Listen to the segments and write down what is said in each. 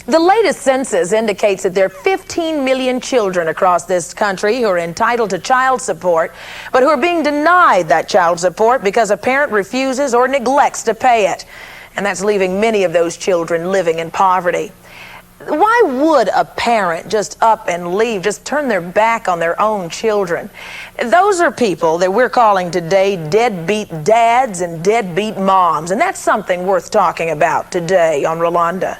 The latest census indicates that there are 15 million children across this country who are entitled to child support, but who are being denied that child support because a parent refuses or neglects to pay it. And that's leaving many of those children living in poverty. Why would a parent just up and leave, just turn their back on their own children? Those are people that we're calling today deadbeat dads and deadbeat moms, and that's something worth talking about today on Rolonda.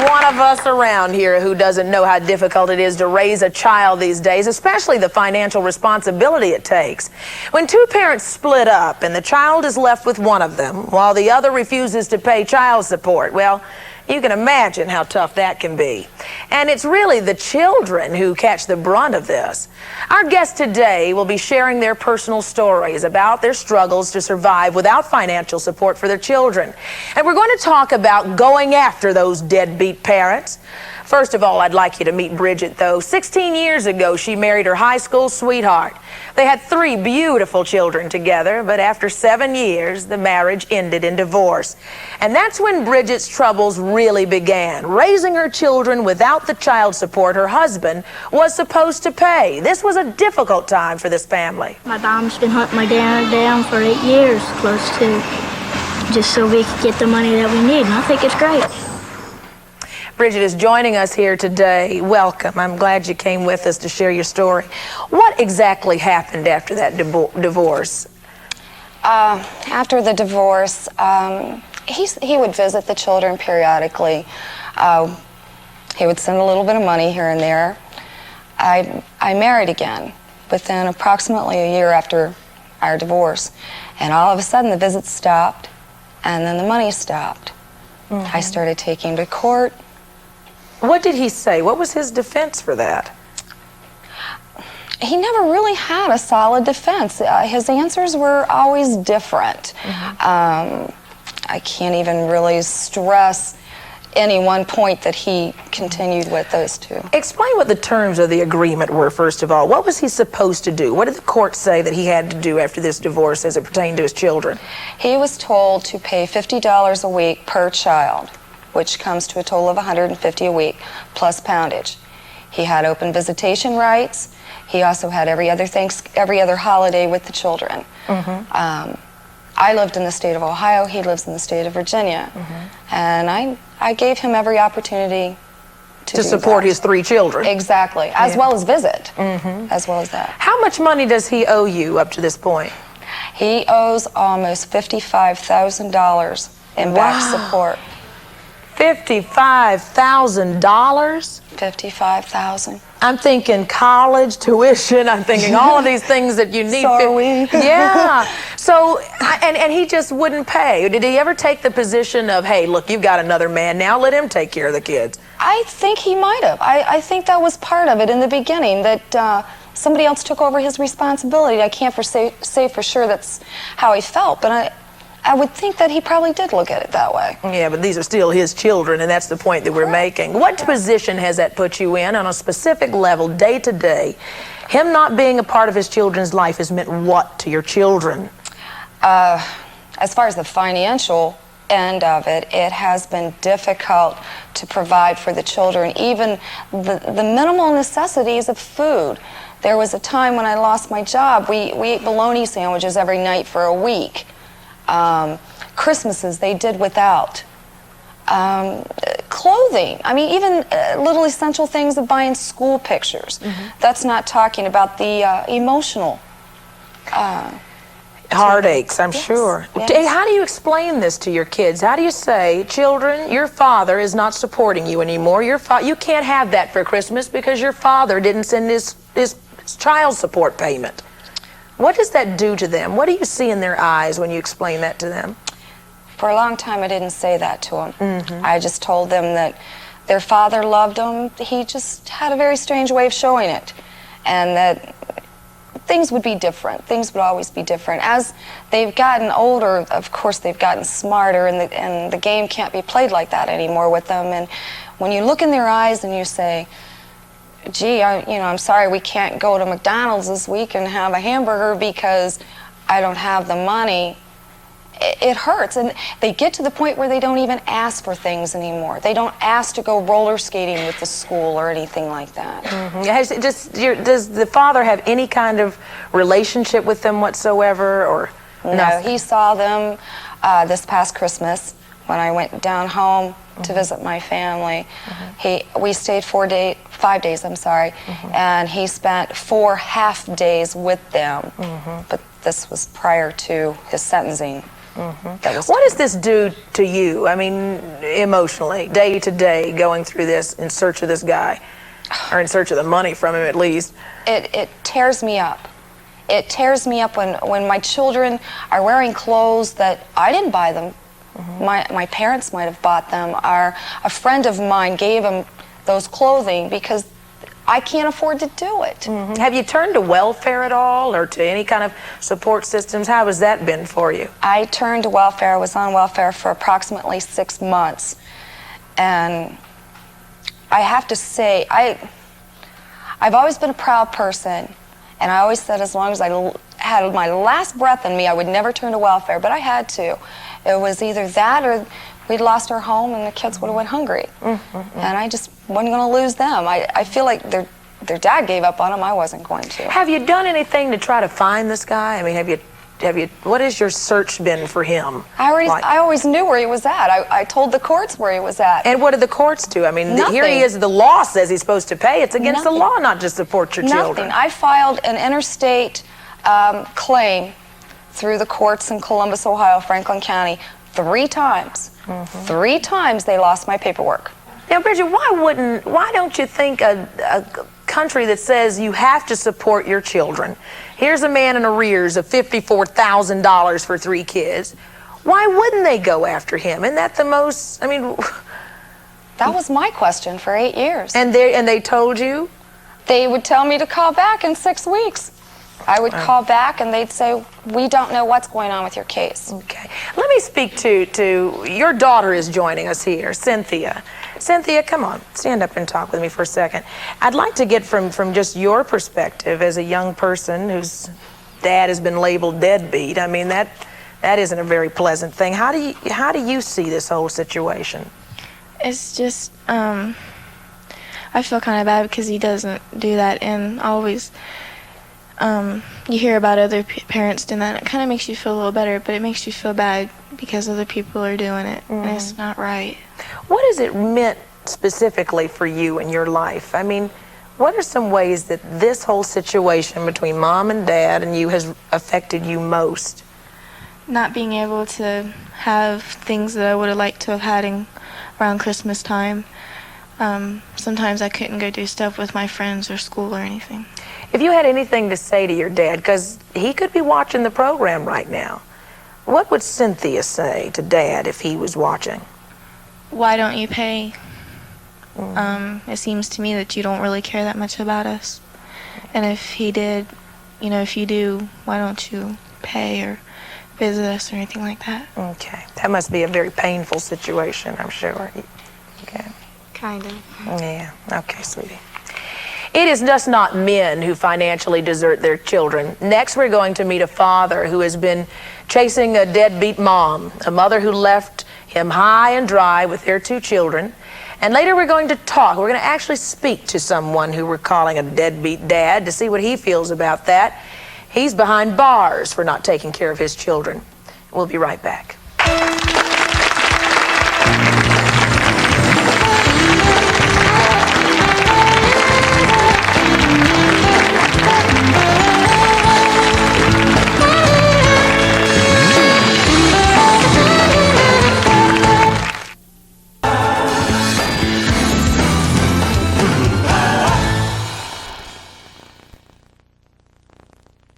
One of us around here who doesn't know how difficult it is to raise a child these days, especially the financial responsibility it takes. When two parents split up and the child is left with one of them while the other refuses to pay child support, well, you can imagine how tough that can be. And it's really the children who catch the brunt of this. Our guests today will be sharing their personal stories about their struggles to survive without financial support for their children. And we're going to talk about going after those deadbeat parents. First of all, I'd like you to meet Bridget, though. 16 years ago, she married her high school sweetheart. They had 3 beautiful children together, but after 7 years, the marriage ended in divorce. And that's when Bridget's troubles really began, raising her children without the child support her husband was supposed to pay. This was a difficult time for this family. My mom's been hunting my dad down for 8 years, close to, just so we could get the money that we need, and I think it's great. Bridget is joining us here today. Welcome. I'm glad you came with us to share your story. What exactly happened after that divorce? After the divorce, he would visit the children periodically. He would send a little bit of money here and there. I married again within approximately a year after our divorce. And all of a sudden the visits stopped and then the money stopped. Mm-hmm. I started taking him to court. What did he say? What was his defense for that? He never really had a solid defense. His answers were always different. Mm-hmm. I can't even really stress any one point that he continued with those two. Explain what the terms of the agreement were, first of all. What was he supposed to do? What did the court say that he had to do after this divorce as it pertained to his children? He was told to pay $50 a week per child, which comes to a total of $150 a week, plus poundage. He had open visitation rights. He also had every other holiday with the children. Mm-hmm. I lived in the state of Ohio. He lives in the state of Virginia. Mm-hmm. And I gave him every opportunity to support his 3 children. Exactly, as well as visit, as well as that. How much money does he owe you up to this point? He owes almost $55,000 in back support. $55,000? $55,000. I'm thinking college, tuition, I'm thinking all of these things that you need. So are we. Yeah. So, and he just wouldn't pay. Did he ever take the position of, hey, look, you've got another man now, let him take care of the kids? I think he might have. I think that was part of it in the beginning, that somebody else took over his responsibility. I can't say for sure that's how he felt, but I would think that he probably did look at it that way. Yeah, but these are still his children, and that's the point that we're making. What position has that put you in on a specific level, day to day? Him not being a part of his children's life has meant what to your children? As far as the financial end of it, it has been difficult to provide for the children, even the minimal necessities of food. There was a time when I lost my job, we ate bologna sandwiches every night for a week. Christmases they did without. Clothing, I mean, even little essential things of buying school pictures. Mm-hmm. That's not talking about the emotional heartaches, I'm sure. Yes. How do you explain this to your kids? How do you say, children, your father is not supporting you anymore. You can't have that for Christmas because your father didn't send his child support payment. What does that do to them? What do you see in their eyes when you explain that to them? For a long time, I didn't say that to them. Mm-hmm. I just told them that their father loved them. He just had a very strange way of showing it. And that things would be different. Things would always be different. As they've gotten older, of course, they've gotten smarter, and the game can't be played like that anymore with them. And when you look in their eyes and you say, gee, I'm sorry we can't go to McDonald's this week and have a hamburger because I don't have the money, it hurts. And they get to the point where they don't even ask for things anymore. They don't ask to go roller skating with the school or anything like that. Does the father have any kind of relationship with them whatsoever, or no? Nothing? He saw them this past Christmas when I went down home to visit my family. We stayed 5 days, and he spent 4 half days with them. But this was prior to his sentencing. What does this do to you? I mean, emotionally, day to day, going through this in search of this guy, or in search of the money from him at least? It tears me up. It tears me up when my children are wearing clothes that I didn't buy them. My parents might have bought them, or a friend of mine gave them those clothing because I can't afford to do it. Have you turned to welfare at all, or to any kind of support systems? How has that been for you? I turned to welfare. I was on welfare for approximately 6 months. And I have to say, I've always been a proud person. And I always said as long as I had my last breath in me, I would never turn to welfare. But I had to. It was either that or we'd lost our home and the kids would have went hungry. And I just wasn't going to lose them. I feel like their dad gave up on them. I wasn't going to. Have you done anything to try to find this guy? I mean, have you? What has your search been for him? I always knew where he was at. I told the courts where he was at. And what did the courts do? I mean, Nothing. Here he is. The law says he's supposed to pay. It's against Nothing. the law not to support your children. Nothing. I filed an interstate claim through the courts in Columbus, Ohio, Franklin County, 3 times. 3 times they lost my paperwork. Now, Bridget, why don't you think a country that says you have to support your children, here's a man in arrears of $54,000 for 3 kids, why wouldn't they go after him? Isn't that the most, I mean... That was my question for 8 years. And they told you? They would tell me to call back in 6 weeks. I would call back and they'd say, we don't know what's going on with your case. Okay. Let me speak to your daughter is joining us here, Cynthia. Cynthia, come on, stand up and talk with me for a second. I'd like to get from just your perspective as a young person whose dad has been labeled deadbeat. I mean, that isn't a very pleasant thing. How do you see this whole situation? It's just, I feel kind of bad because he doesn't do that, and always, you hear about other parents doing that, and it kind of makes you feel a little better, but it makes you feel bad because other people are doing it, and it's not right. What has it meant specifically for you in your life? I mean, what are some ways that this whole situation between mom and dad and you has affected you most? Not being able to have things that I would have liked to have had around Christmas time. Sometimes I couldn't go do stuff with my friends or school or anything. If you had anything to say to your dad, because he could be watching the program right now, what would Cynthia say to Dad if he was watching? Why don't you pay? It seems to me that you don't really care that much about us. And if he did, if you do, why don't you pay or visit us or anything like that? Okay. That must be a very painful situation, I'm sure. Okay. Kind of. Yeah. Okay, sweetie. It is just not men who financially desert their children. Next, we're going to meet a father who has been chasing a deadbeat mom, a mother who left him high and dry with their 2 children. And later we're going to talk. We're going to actually speak to someone who we're calling a deadbeat dad to see what he feels about that. He's behind bars for not taking care of his children. We'll be right back.